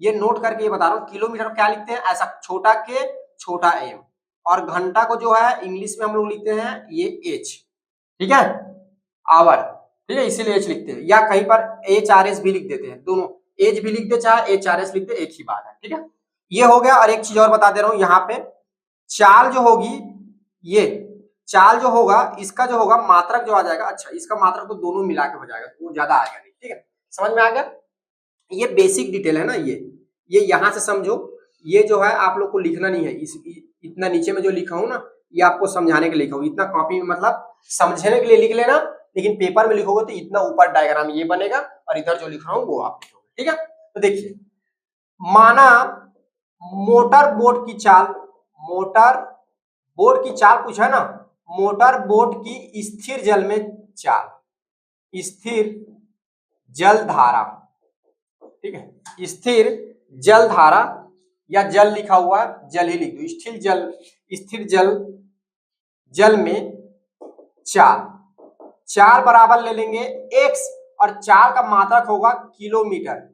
ये नोट करके ये बता रहा हूँ, किलोमीटर को क्या लिखते हैं, ऐसा छोटा के छोटा एम, और घंटा को जो है इंग्लिश में हम लोग लिखते हैं ये एच, ठीक है, आवर, ठीक है, इसीलिए एच लिखते हैं, या कहीं पर एच आर एस भी लिख देते हैं, दोनों एच भी लिख दे चाहे एच आर एस लिख दे, एक ही बात है, ठीक है। ये हो गया, और एक चीज और बता दे रहा हूं, यहाँ पे चाल जो होगी, ये चाल जो होगा, इसका जो होगा मात्रक जो आ जाएगा, अच्छा इसका मात्रक तो दोनों मिला के हो जाएगा, तो वो ज्यादा आएगा नहीं, ठीक है, समझ में आ गया। ये बेसिक डिटेल है ना, ये यहां से समझो, ये जो है आप लोग को लिखना नहीं है, इतना नीचे में जो लिखा हूं ना, ये आपको समझाने के लिए लिखा हूं, इतना कॉपी में मतलब समझने के लिए लिख लेना, लेकिन पेपर में लिखोगे तो इतना ऊपर डायग्राम ये बनेगा, और इधर जो लिख रहा हूं वो आप लिखोगे, ठीक है। तो देखिए, माना मोटर बोट की चाल, मोटर बोट की चाल पूछा है ना, मोटर बोट की स्थिर जल में चाल, स्थिर जल धारा, ठीक है, स्थिर जल धारा, या जल लिखा हुआ है जल ही लिख दो, स्थिर जल, स्थिर जल, जल में चाल, चाल बराबर ले लेंगे x, और चाल का मात्रक होगा किलोमीटर,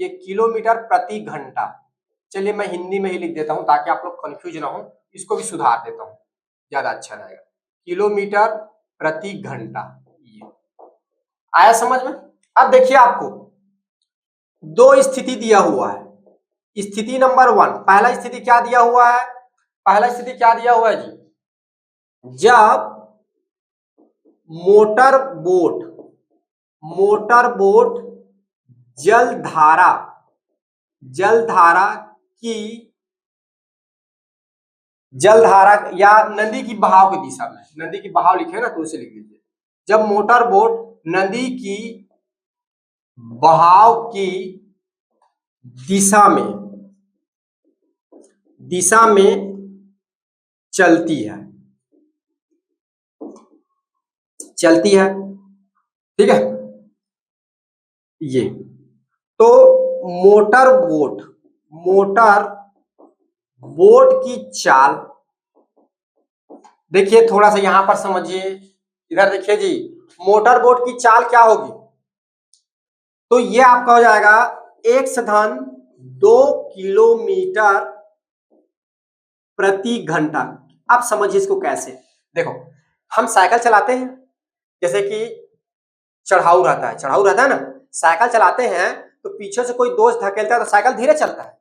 ये किलोमीटर प्रति घंटा, चलिए मैं हिंदी में ही लिख देता हूं ताकि आप लोग कंफ्यूज ना हो, इसको भी सुधार देता हूं, ज्यादा अच्छा रहेगा, किलोमीटर प्रति घंटा, ये आया समझ में। अब देखिए आपको दो स्थिति दिया हुआ है, स्थिति नंबर 1, पहला स्थिति क्या दिया हुआ है, पहला स्थिति क्या दिया हुआ है जी, जब मोटर बोट मोटर बोट जलधारा जलधारा की जलधारा या नदी की बहाव की दिशा में, नदी की बहाव लिखे ना तो उसे लिख लीजिए। जब मोटर बोट नदी की बहाव की दिशा में चलती है ठीक है। ये तो मोटर बोट की चाल देखिए, थोड़ा सा यहां पर समझिए, इधर देखिए जी, मोटर बोट की चाल क्या होगी, तो ये आपका हो जाएगा 1/2 किलोमीटर प्रति घंटा। आप समझिए इसको कैसे, देखो हम साइकिल चलाते हैं, जैसे कि चढ़ाऊ रहता है ना, साइकिल चलाते हैं तो पीछे से कोई दोस्त धकेलता है तो साइकिल धीरे चलता है,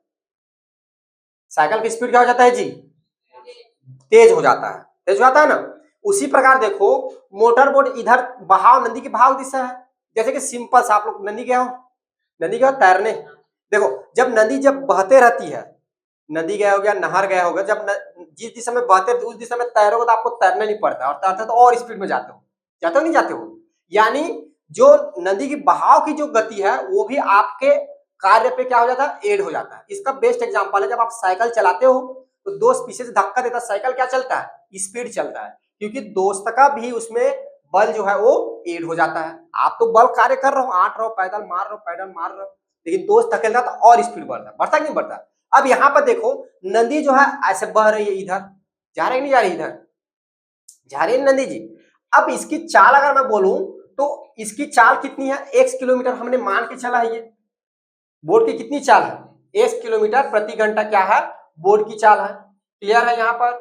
साइकिल की स्पीड क्या हो जाता है जी, तेज हो जाता है ना। उसी प्रकार देखो, मोटर बोट इधर बहाव, नदी की बहाव दिशा है, जैसे कि सिंपल सा, आप लोग नदी गए हो तैरने, देखो जब बहते रहती है, नदी गया हो गया, नहर गया होगा, जब जिस दिशा में बहते उस दिशा में तैरोगे तो आपको तैरना नहीं पड़ता, और तैरते तो और स्पीड में नहीं जाते हो। यानी जो नदी की बहाव की जो गति है वो भी आपके कार्य पे क्या हो जाता है, एड हो जाता है। इसका बेस्ट एग्जांपल है, जब आप साइकिल चलाते हो तो दोस्त पीछे से धक्का देता है, साइकिल क्या चलता है, स्पीड चलता है, क्योंकि दोस्त का भी उसमें बल जो है वो एड हो जाता है। आप तो बल कार्य कर रहे हो, आट रहे हो, पैदल मार रहे हो, लेकिन दोस्त धकेलता तो और स्पीड बढ़ता कि नहीं बढ़ता। अब यहाँ पर देखो, नदी जो है ऐसे बह रही है, इधर जा रही नहीं जा रही, इधर जा रही है नदी जी। अब इसकी चाल अगर मैं बोलूं तो इसकी चाल कितनी है, 1 किलोमीटर हमने मान के चला है, ये बोट की कितनी चाल है, 1 किलोमीटर प्रति घंटा क्या है, बोट की चाल है। क्लियर है यहाँ पर,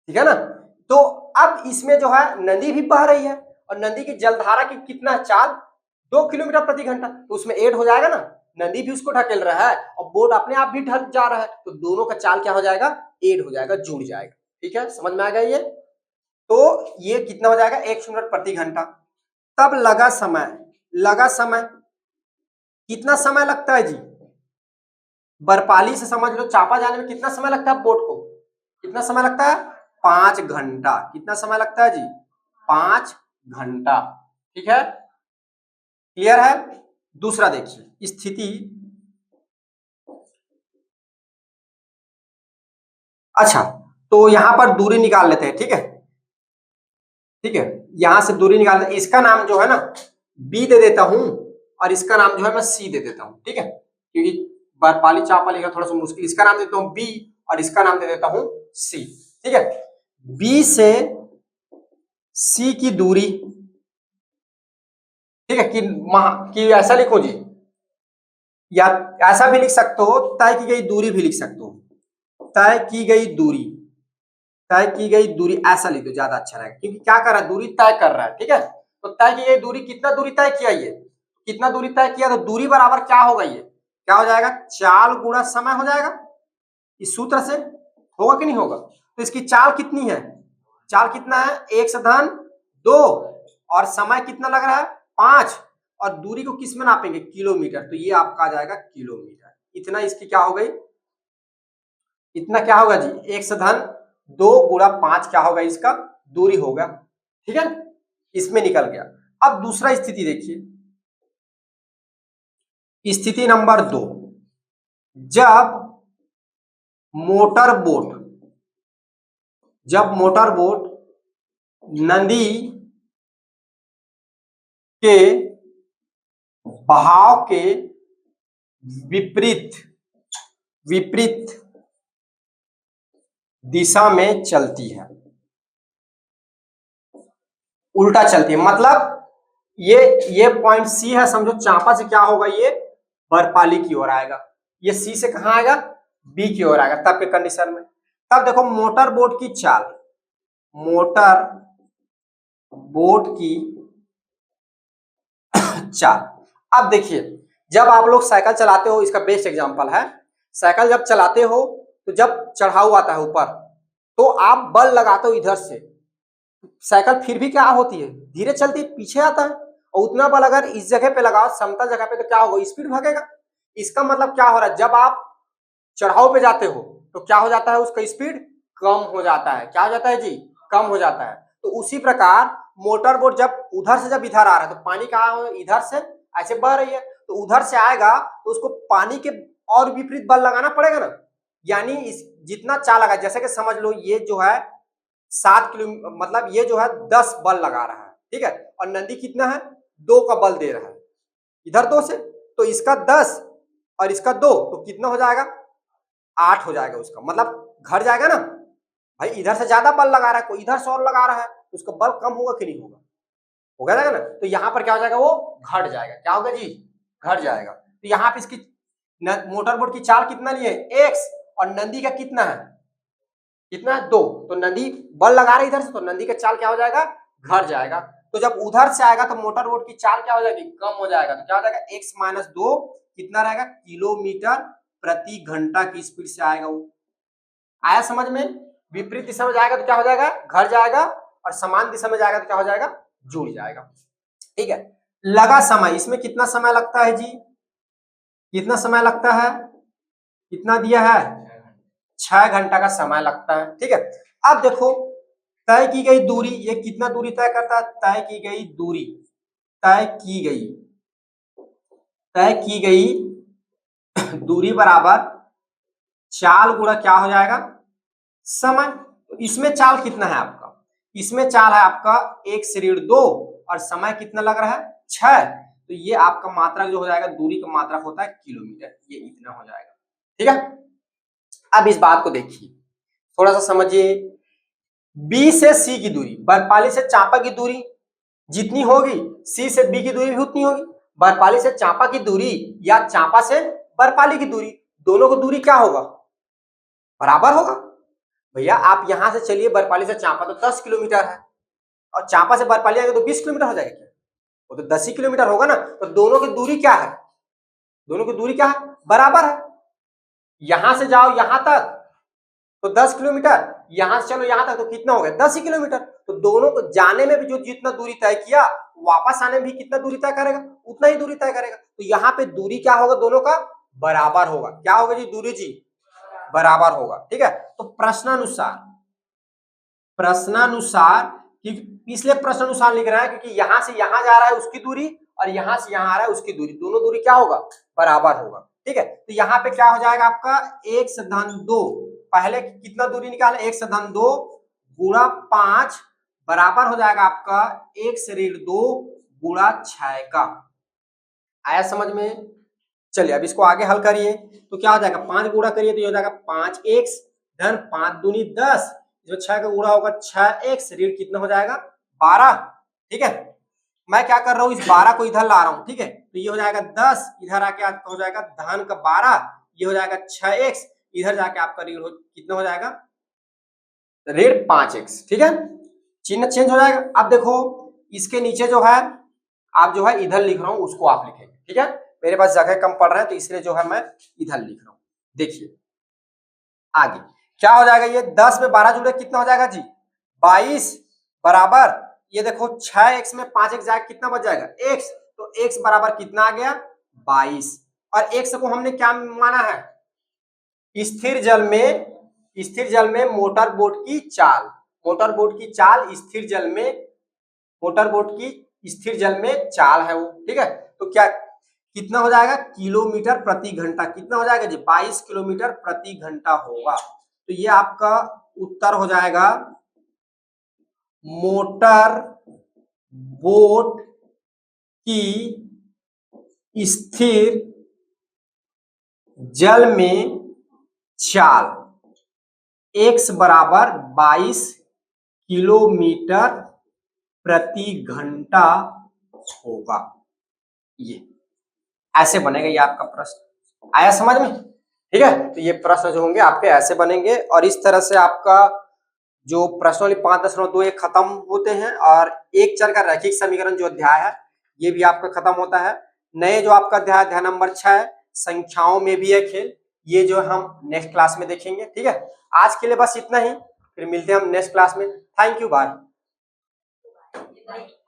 ठीक है ना। तो अब इसमें जो है नदी भी बह रही है, और नदी की जलधारा की कितना चाल, 2 किलोमीटर प्रति घंटा, तो उसमें एड हो जाएगा ना, नदी भी उसको ढकेल रहा है और बोट अपने आप भी ढक जा रहा है, तो दोनों का चाल क्या हो जाएगा, एड हो जाएगा, जुड़ जाएगा। ठीक है, समझ में आ गया ये। तो ये कितना हो जाएगा, 1 किलोमीटर प्रति घंटा। तब लगा समय कितना समय लगता है जी, बरपाली से समझ लो चापा जाने में कितना समय लगता है बोट को, कितना समय लगता है, 5 घंटा। कितना समय लगता है जी, 5 घंटा। ठीक है, क्लियर है। दूसरा देखिए स्थिति, अच्छा तो यहां पर दूरी निकाल लेते हैं, ठीक है, यहां से दूरी निकाल लेते हैं। इसका नाम जो है ना बी दे देता हूं, और इसका नाम जो है मैं सी दे देता हूं, ठीक है, क्योंकि बरपाली चापा लिखना थोड़ा सा मुश्किल, इसका नाम देता हूं बी और इसका नाम दे देता हूं सी। ठीक है, बी से सी की दूरी, ठीक है, कि ऐसा लिखो जी, या ऐसा भी लिख सकते हो, तय की गई दूरी भी लिख सकते हो, तय की गई दूरी ऐसा लिख दो, ज्यादा अच्छा रहेगा, क्योंकि क्या कर रहा है, दूरी तय कर रहा है। ठीक है, तो तय की गई दूरी, कितना दूरी तय किया, ये कितना दूरी तय किया, तो दूरी बराबर क्या होगा, ये क्या हो जाएगा, चाल गुणा समय हो जाएगा, इस सूत्र से होगा कि नहीं होगा। तो इसकी चाल कितनी है, चाल कितना है, 1/2, और समय कितना लग रहा है, 5, और दूरी को किस में नापेंगे, किलोमीटर, तो ये आपका आ जाएगा किलोमीटर। इतना इसकी क्या हो गई, इतना क्या होगा जी, 1/2 गुणा 5 क्या होगा, इसका दूरी होगा। ठीक है, इसमें निकल गया। अब दूसरा स्थिति देखिए, स्थिति नंबर 2, जब मोटर बोट नदी के बहाव के विपरीत दिशा में चलती है, उल्टा चलती है, मतलब ये पॉइंट सी है, समझो चांपा से क्या होगा, ये बरपाली की ओर आएगा, ये सी से कहां आएगा, बी की ओर आएगा, तब के कंडीशन में। तब देखो मोटर बोट की चाल, अब देखिए, जब आप लोग साइकिल चलाते हो, इसका बेस्ट एग्जांपल है, साइकिल जब चलाते हो तो जब चढ़ाऊ आता है ऊपर, तो आप बल लगाते हो इधर से, साइकिल फिर भी क्या होती है, धीरे चलती है, पीछे आता है, और उतना बल अगर इस जगह पे लगाओ समतल जगह पे तो क्या होगा, स्पीड भागेगा। इसका मतलब क्या हो रहा है, जब आप चढ़ाव पे जाते हो तो क्या हो जाता है, उसका स्पीड कम हो जाता है। क्या हो जाता है जी, कम हो जाता है। तो उसी प्रकार मोटर बोट जब उधर से जब इधर आ रहा है तो पानी कहाँ इधर से ऐसे बह रही है, तो उधर से आएगा तो उसको पानी के और विपरीत बल लगाना पड़ेगा ना। यानी इस जितना चाल लगा, जैसे कि समझ लो ये जो है 7 किलो, मतलब ये जो है 10 बल लगा रहा है, ठीक है, और नदी कितना है 2 का बल दे रहा है, इधर 2 से, तो इसका 10 और इसका 2 तो कितना हो जाएगा, 8 हो जाएगा। उसका मतलब घट जाएगा ना भाई, इधर से ज्यादा बल लगा रहा है, कोई इधर से और लगा रहा है तो उसका बल कम होगा कि नहीं होगा, होगा जाएगा ना। तो यहाँ पर क्या हो जाएगा, वो घट जाएगा। क्या होगा जी, घट जाएगा। तो यहाँ पे इसकी मोटर बोट की चाल कितना लिए x, और नंदी का कितना है, कितना है 2, तो नंदी बल लगा रही इधर से, तो नंदी का चाल क्या हो जाएगा, घट जाएगा। तो जब उधर से आएगा तो मोटर बोट की चाल क्या हो जाएगी, कम हो जाएगा। तो क्या हो जाएगा, x - 2 कितना रहेगा, किलोमीटर प्रति घंटा की स्पीड से आएगा वो। आया समझ में। विपरीत दिशा में जाएगा तो क्या हो जाएगा, घट जाएगा, और समान दिशा में जाएगा तो क्या हो जाएगा, जुड़ जाएगा। ठीक है। लगा समय, इसमें कितना समय लगता है जी, कितना समय लगता है, कितना दिया है, 6 घंटा का समय लगता है। ठीक है। अब देखो तय की गई दूरी, ये कितना दूरी तय करता है, तय की गई दूरी, तय की गई दूरी बराबर चाल गुणा क्या हो जाएगा, समय। तो इसमें चाल कितना है आपका, इसमें चाल है आपका 1/2 और समय कितना लग रहा है 6, तो ये आपका मात्रक जो हो जाएगा, दूरी का मात्रक होता है किलोमीटर, ये इतना हो जाएगा। ठीक है। अब इस बात को देखिए, थोड़ा सा समझिए। बी से सी की दूरी, बर्फाली से चांपा की दूरी जितनी होगी, सी से बी की दूरी भी उतनी होगी। बर्फाली से चांपा की दूरी या चांपा से बर्फाली की दूरी, दोनों की दूरी क्या होगा, बराबर होगा। भैया आप यहां से चलिए, बर्फाली से चांपा तो 10 किलोमीटर है, और चांपा से बर्फाली आएगा तो 20 किलोमीटर हो जाएगा क्या, वो तो 10 ही किलोमीटर होगा ना। तो दोनों की दूरी क्या है, दोनों की दूरी क्या है, बराबर है। यहां से जाओ यहां तक तो 10 किलोमीटर, यहां से चलो यहां तक तो कितना हो गया, 10 ही किलोमीटर। तो दोनों को जाने में भी जो जितना दूरी तय किया, वापस आने में भी कितना दूरी तय करेगा, उतना ही दूरी तय करेगा। तो यहाँ पे दूरी क्या होगा, दोनों का बराबर होगा। क्या होगा जी, दूरी जी बराबर होगा। ठीक है। तो प्रश्नानुसार इसलिए प्रश्नानुसार लिख रहा है क्योंकि यहां से यहां जा रहा है उसकी दूरी, और यहां से यहां आ रहा है उसकी दूरी, दोनों दूरी क्या होगा, बराबर होगा। ठीक है। तो यहाँ पे क्या हो जाएगा आपका 1/2, पहले कितना दूरी निकाला, 1/2 गुणा 5 बराबर हो जाएगा आपका 1/2 गुणा 6 का। आया समझ में। चलिए अब इसको आगे हल करिए तो क्या हो जाएगा, 5 गुणा करिए तो ये हो जाएगा 5x धन 5 दूनी 10, जो 6 का गुणा होगा 6x, ऋण कितना हो जाएगा 12। ठीक है। मैं क्या कर रहा हूँ, इस 12 को इधर ला रहा हूँ। ठीक है। तो ये हो जाएगा 10, इधर आके आपका हो जाएगा धन का 12, ये हो जाएगा 6x, इधर जाके आपका ऋण कितना हो जाएगा, ऋण 5x। ठीक है। चिन्ह चेंज हो जाएगा। अब देखो इसके नीचे जो है, आप जो है इधर लिख रहा हूँ उसको आप लिखेंगे। ठीक है। मेरे पास जगह कम पड़ रहा है तो इसलिए जो है मैं इधर लिख रहा हूँ। देखिए आगे क्या हो जाएगा, ये 10 में 12 जुड़े कितना हो जाएगा जी 22 बराबर, ये देखो 6x में 5x जाएगा कितना बच जाएगा x, तो x बराबर कितना आ गया 22। और x को हमने क्या माना है, स्थिर जल में मोटर बोट की चाल, मोटर बोट की चाल स्थिर जल में, मोटर बोट की स्थिर जल में चाल है वो। ठीक है। तो क्या कितना हो जाएगा, किलोमीटर प्रति घंटा, कितना हो जाएगा जी 22 किलोमीटर प्रति घंटा होगा। तो ये आपका उत्तर हो जाएगा, मोटर बोट की स्थिर जल में चाल x बराबर 22 किलोमीटर प्रति घंटा होगा। ये ऐसे बनेगा ये आपका प्रश्न। आया समझ में। ठीक है। तो ये प्रश्न जो होंगे आपके ऐसे बनेंगे, और इस तरह से आपका जो प्रश्नावली 5.2 खत्म होते हैं, और एक चर का रैखिक समीकरण जो अध्याय है ये भी आपका खत्म होता है। नए जो आपका अध्याय, अध्याय नंबर 6 संख्याओं में भी है खेल, ये जो हम नेक्स्ट क्लास में देखेंगे। ठीक है। आज के लिए बस इतना ही, फिर मिलते हैं हम नेक्स्ट क्लास में। Thank you, bye.